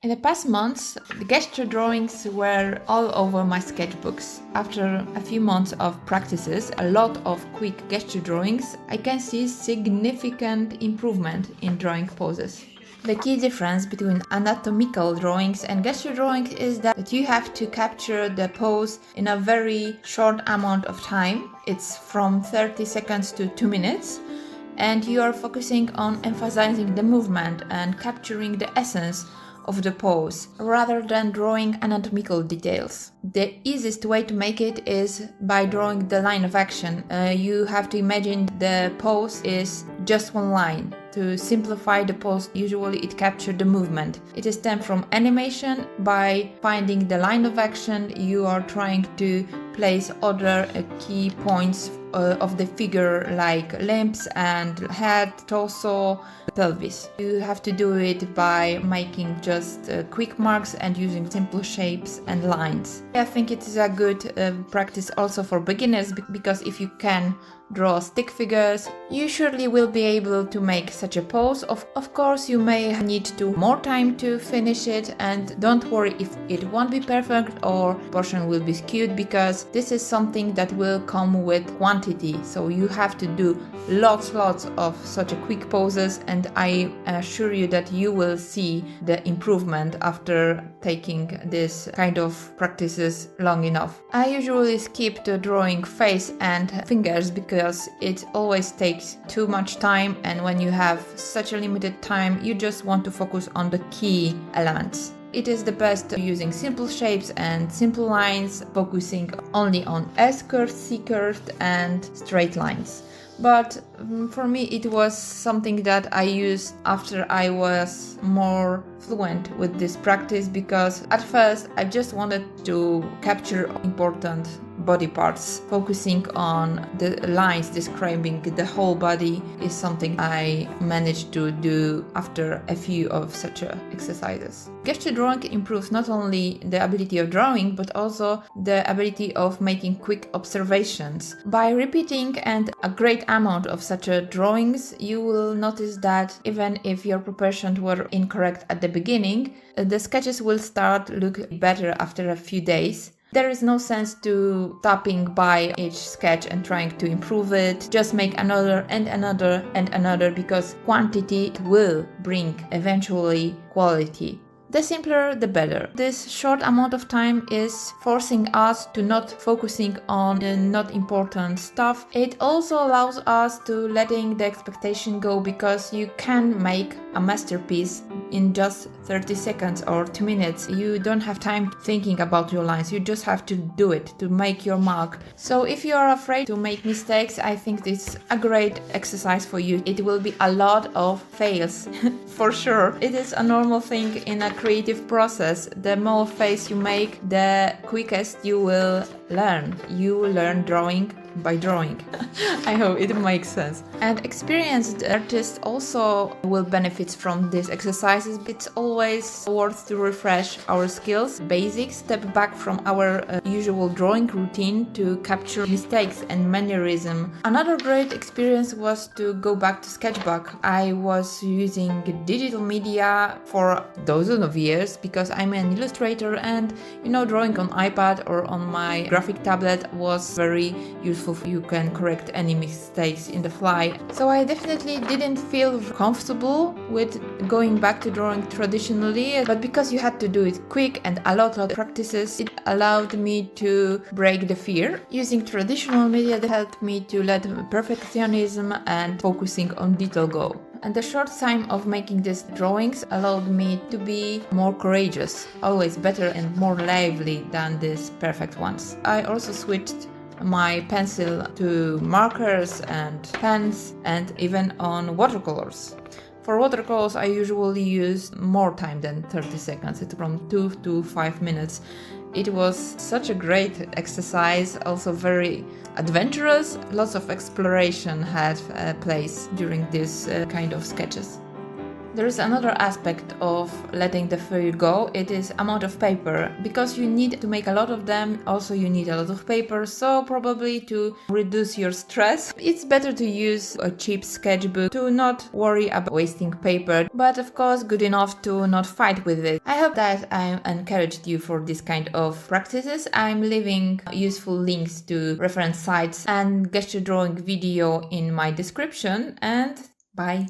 In the past months, the gesture drawings were all over my sketchbooks. After a few months of practices, a lot of quick gesture drawings, I can see significant improvement in drawing poses. The key difference between anatomical drawings and gesture drawings is that you have to capture the pose in a very short amount of time. It's from 30 seconds to 2 minutes. And you are focusing on emphasizing the movement and capturing the essence of the pose rather than drawing anatomical details. The easiest way to make it is by drawing the line of action. You have to imagine the pose is just one line. To simplify the pose, usually it captures the movement. It is stemmed from animation. By finding the line of action, you are trying to place other key points of the figure like limbs and head, torso, pelvis. You have to do it by making just quick marks and using simple shapes and lines. I think it is a good practice also for beginners because if you can draw stick figures, you surely will be able to make such a pose. Of course, you may need more time to finish it, and don't worry if it won't be perfect or portion will be skewed, because this is something that will come with quantity. So you have to do lots of such a quick poses, and I assure you that you will see the improvement after taking this kind of practices long enough. I usually skip the drawing face and fingers because it always takes too much time, and when you have such a limited time, you just want to focus on the key elements. It is the best using simple shapes and simple lines, focusing only on S-curve, C-curve and straight lines. But for me it was something that I used after I was more fluent with this practice, because at first I just wanted to capture important body parts. Focusing on the lines describing the whole body is something I managed to do after a few of such exercises. Gesture drawing improves not only the ability of drawing, but also the ability of making quick observations. By repeating and a great amount of such drawings, you will notice that even if your proportions were incorrect at the beginning, the sketches will start look better after a few days. There is no sense to stopping by each sketch and trying to improve it. Just make another and another and another, because quantity will bring eventually quality. The simpler, the better. This short amount of time is forcing us to not focusing on the not important stuff. It also allows us to letting the expectation go, because you can make a masterpiece in just 30 seconds or 2 minutes. You don't have time thinking about your lines. You just have to do it, to make your mark. So if you are afraid to make mistakes, I think this is a great exercise for you. It will be a lot of fails for sure. It is a normal thing in a creative process. The more fails you make, the quickest you will learn. You will learn drawing by drawing. I hope it makes sense. And experienced artists also will benefit from these exercises. It's always worth to refresh our skills, basics, step back from our usual drawing routine to capture mistakes and mannerism. Another great experience was to go back to sketchbook. I was using digital media for dozens of years because I'm an illustrator, and drawing on iPad or on my graphic tablet was very useful. You can correct any mistakes in the fly. So I definitely didn't feel comfortable with going back to drawing traditionally, but because you had to do it quick and a lot of practices, it allowed me to break the fear. Using traditional media helped me to let perfectionism and focusing on detail go. And the short time of making these drawings allowed me to be more courageous, always better and more lively than these perfect ones. I also switched my pencil to markers and pens, and even on watercolors. For watercolors, I usually use more time than 30 seconds. It's from 2 to 5 minutes. It was such a great exercise, also very adventurous. Lots of exploration had place during this kind of sketches. There is another aspect of letting the fur go. It is amount of paper. Because you need to make a lot of them, also you need a lot of paper, so probably to reduce your stress, it's better to use a cheap sketchbook to not worry about wasting paper, but of course good enough to not fight with it. I hope that I encouraged you for this kind of practices. I'm leaving useful links to reference sites and gesture drawing video in my description, and bye!